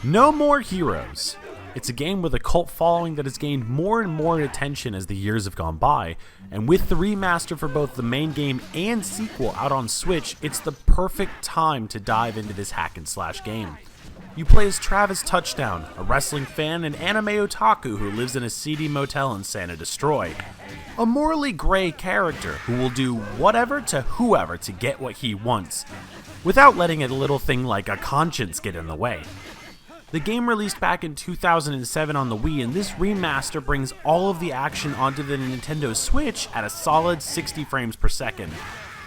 No More Heroes. It's a game with a cult following that has gained more and more attention as the years have gone by, and with the remaster for both the main game and sequel out on Switch, it's the perfect time to dive into this hack and slash game. You play as Travis Touchdown, a wrestling fan and anime otaku who lives in a seedy motel in Santa Destroy. A morally gray character who will do whatever to whoever to get what he wants, without letting a little thing like a conscience get in the way. The game released back in 2007 on the Wii, and this remaster brings all of the action onto the Nintendo Switch at a solid 60 frames per second.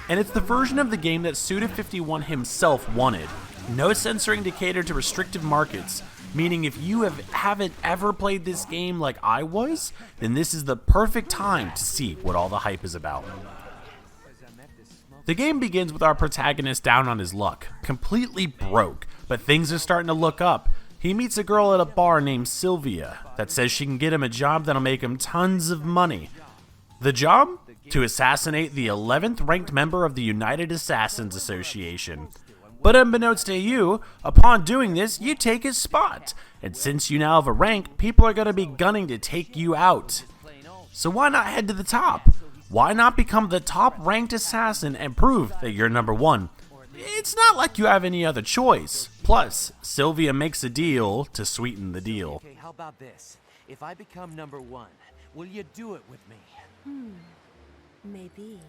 And it's the version of the game that Suda51 himself wanted. No censoring to cater to restrictive markets, meaning if you haven't ever played this game like I was, then this is the perfect time to see what all the hype is about. The game begins with our protagonist down on his luck, completely broke, but things are starting to look up. He meets a girl at a bar named Sylvia that says she can get him a job that'll make him tons of money. The job? To assassinate the 11th ranked member of the United Assassins Association. But unbeknownst to you, upon doing this, you take his spot. And since you now have a rank, people are going to be gunning to take you out. So why not head to the top? Why not become the top ranked assassin and prove that you're number one? It's not like you have any other choice. Plus, Sylvia makes a deal to sweeten the deal. Okay, how about this? If I become number one, will you do it with me? Maybe.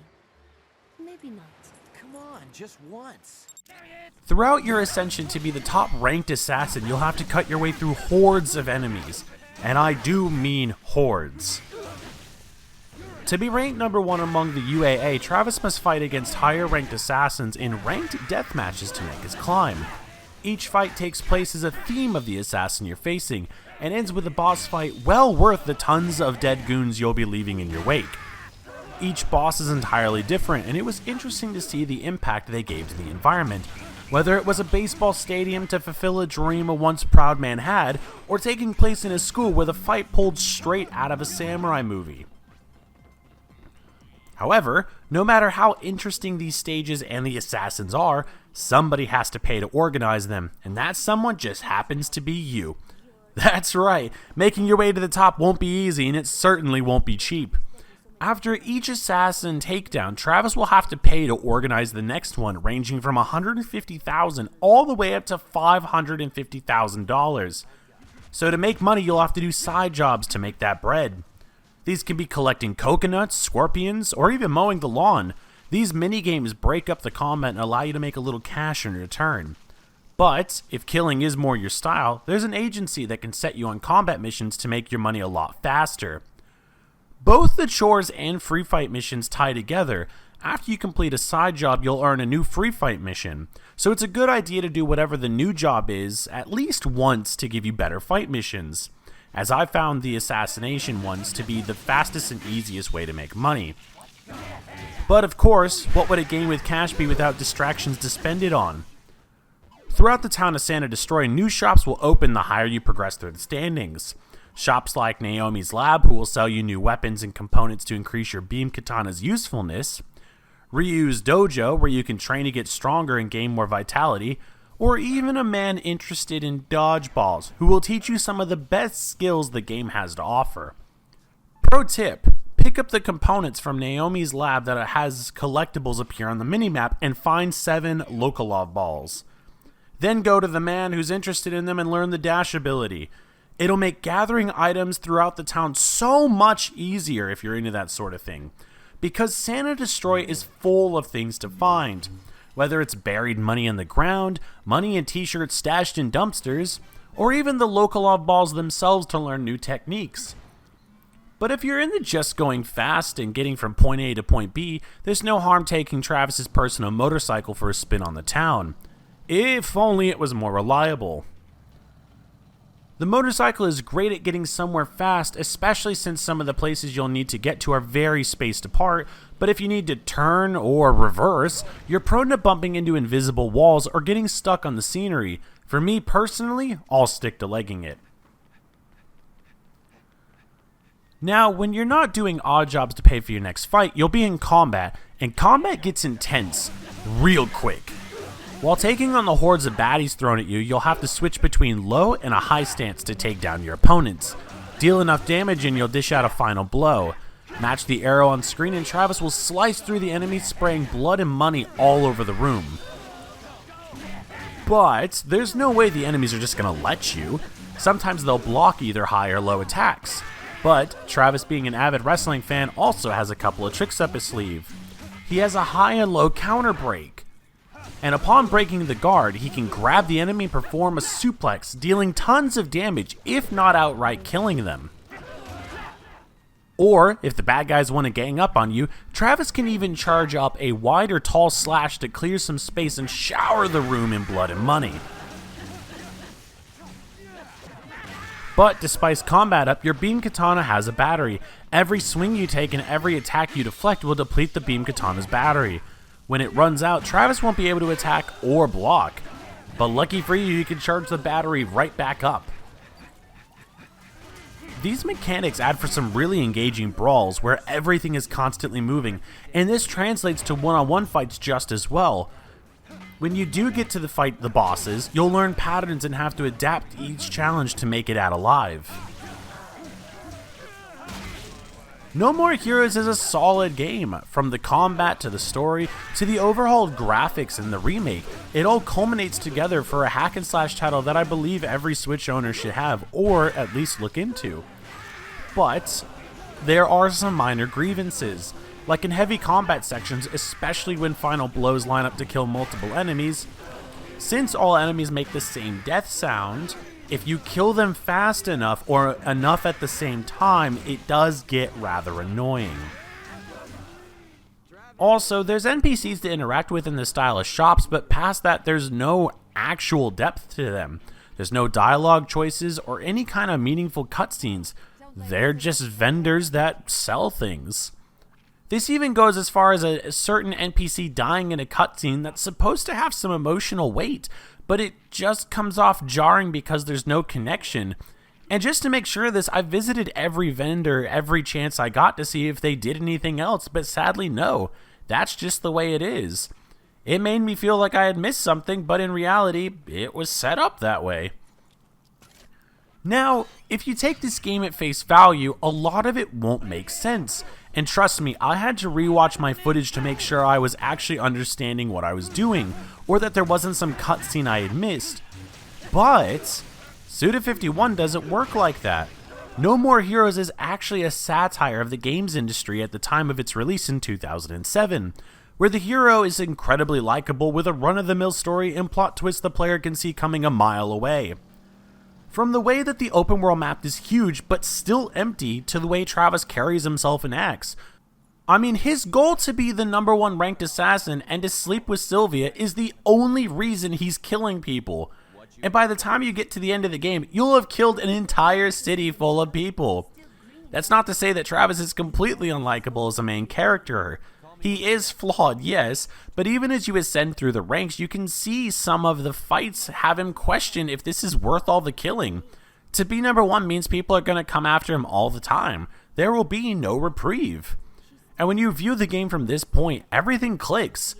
Maybe not. Come on, just once. Throughout your ascension to be the top ranked assassin, you'll have to cut your way through hordes of enemies. And I do mean hordes. To be ranked number one among the UAA, Travis must fight against higher ranked assassins in ranked death matches to make his climb. Each fight takes place as a theme of the assassin you're facing, and ends with a boss fight well worth the tons of dead goons you'll be leaving in your wake. Each boss is entirely different, and it was interesting to see the impact they gave to the environment, whether it was a baseball stadium to fulfill a dream a once proud man had, or taking place in a school where the fight pulled straight out of a samurai movie. However, no matter how interesting these stages and the assassins are, somebody has to pay to organize them, and that someone just happens to be you. That's right, making your way to the top won't be easy, and it certainly won't be cheap. After each assassin takedown, Travis will have to pay to organize the next one, ranging from $150,000 all the way up to $550,000. So to make money, you'll have to do side jobs to make that bread. These can be collecting coconuts, scorpions, or even mowing the lawn. These minigames break up the combat and allow you to make a little cash in return. But, if killing is more your style, there's an agency that can set you on combat missions to make your money a lot faster. Both the chores and free fight missions tie together. After you complete a side job, you'll earn a new free fight mission. So it's a good idea to do whatever the new job is at least once to give you better fight missions, as I found the assassination ones to be the fastest and easiest way to make money. But of course, what would a game with cash be without distractions to spend it on? Throughout the town of Santa Destroy, new shops will open the higher you progress through the standings. Shops like Naomi's Lab, who will sell you new weapons and components to increase your beam katana's usefulness, Ryu's Dojo, where you can train to get stronger and gain more vitality, or even a man interested in dodgeballs, who will teach you some of the best skills the game has to offer. Pro tip, pick up the components from Naomi's Lab that has collectibles appear on the minimap and find 7 Lokalov balls. Then go to the man who's interested in them and learn the dash ability. It'll make gathering items throughout the town so much easier if you're into that sort of thing, because Santa Destroy is full of things to find. Whether it's buried money in the ground, money and t-shirts stashed in dumpsters, or even the Lokalov balls themselves to learn new techniques. But if you're into just going fast and getting from point A to point B, there's no harm taking Travis's personal motorcycle for a spin on the town. If only it was more reliable. The motorcycle is great at getting somewhere fast, especially since some of the places you'll need to get to are very spaced apart, but if you need to turn or reverse, you're prone to bumping into invisible walls or getting stuck on the scenery. For me personally, I'll stick to legging it. Now, when you're not doing odd jobs to pay for your next fight, you'll be in combat, and combat gets intense real quick. While taking on the hordes of baddies thrown at you, you'll have to switch between low and a high stance to take down your opponents. Deal enough damage and you'll dish out a final blow. Match the arrow on screen and Travis will slice through the enemy, spraying blood and money all over the room. But there's no way the enemies are just going to let you. Sometimes they'll block either high or low attacks. But Travis, being an avid wrestling fan, also has a couple of tricks up his sleeve. He has a high and low counter break. And upon breaking the guard, he can grab the enemy and perform a suplex, dealing tons of damage, if not outright killing them. Or, if the bad guys want to gang up on you, Travis can even charge up a wide or tall slash to clear some space and shower the room in blood and money. But despite combat up, your beam katana has a battery. Every swing you take and every attack you deflect will deplete the beam katana's battery. When it runs out, Travis won't be able to attack or block. But lucky for you, you can charge the battery right back up. These mechanics add for some really engaging brawls where everything is constantly moving, and this translates to one-on-one fights just as well. When you do get to fight the bosses, you'll learn patterns and have to adapt each challenge to make it out alive. No More Heroes is a solid game. From the combat to the story to the overhauled graphics and the remake, it all culminates together for a hack and slash title that I believe every Switch owner should have, or at least look into. But there are some minor grievances, like in heavy combat sections, especially when final blows line up to kill multiple enemies. Since all enemies make the same death sound, if you kill them fast enough or enough at the same time, it does get rather annoying. Also, there's NPCs to interact with in the style of shops, but past that there's no actual depth to them. There's no dialogue choices or any kind of meaningful cutscenes. They're just vendors that sell things. This even goes as far as a certain NPC dying in a cutscene that's supposed to have some emotional weight, but it just comes off jarring because there's no connection. And just to make sure of this, I visited every vendor every chance I got to see if they did anything else, but sadly no. That's just the way it is. It made me feel like I had missed something, but in reality, it was set up that way. Now, if you take this game at face value, a lot of it won't make sense. And trust me, I had to rewatch my footage to make sure I was actually understanding what I was doing, or that there wasn't some cutscene I had missed. But Suda51 doesn't work like that. No More Heroes is actually a satire of the games industry at the time of its release in 2007, where the hero is incredibly likable with a run-of-the-mill story and plot twist the player can see coming a mile away. From the way that the open world map is huge but still empty to the way Travis carries himself and acts. I mean, his goal to be the #1 ranked assassin and to sleep with Sylvia is the only reason he's killing people. And by the time you get to the end of the game, you'll have killed an entire city full of people. That's not to say that Travis is completely unlikable as a main character. He is flawed, yes, but even as you ascend through the ranks, you can see some of the fights have him question if this is worth all the killing. To be #1 means people are going to come after him all the time. There will be no reprieve. And when you view the game from this point, everything clicks.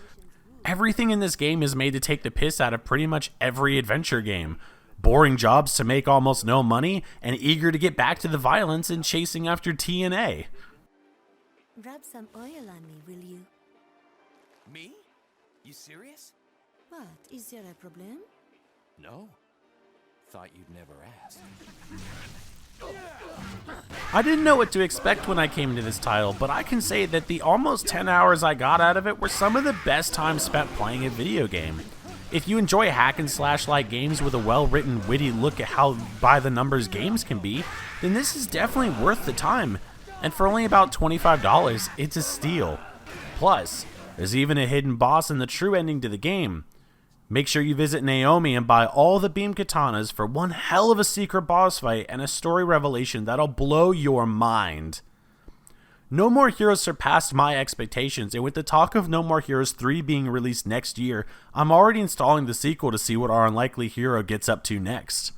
Everything in this game is made to take the piss out of pretty much every adventure game. Boring jobs to make almost no money, and eager to get back to the violence and chasing after TNA. Rub some oil on me, will you? Me? You serious? What? Is there a problem? No. Thought you'd never ask. I didn't know what to expect when I came to this title, but I can say that the almost 10 hours I got out of it were some of the best time spent playing a video game. If you enjoy hack and slash like games with a well-written, witty look at how by-the-numbers games can be, then this is definitely worth the time. And for only about $25, it's a steal. Plus, there's even a hidden boss in the true ending to the game. Make sure you visit Naomi and buy all the beam katanas for one hell of a secret boss fight and a story revelation that'll blow your mind. No More Heroes surpassed my expectations, and with the talk of No More Heroes 3 being released next year, I'm already installing the sequel to see what our unlikely hero gets up to next.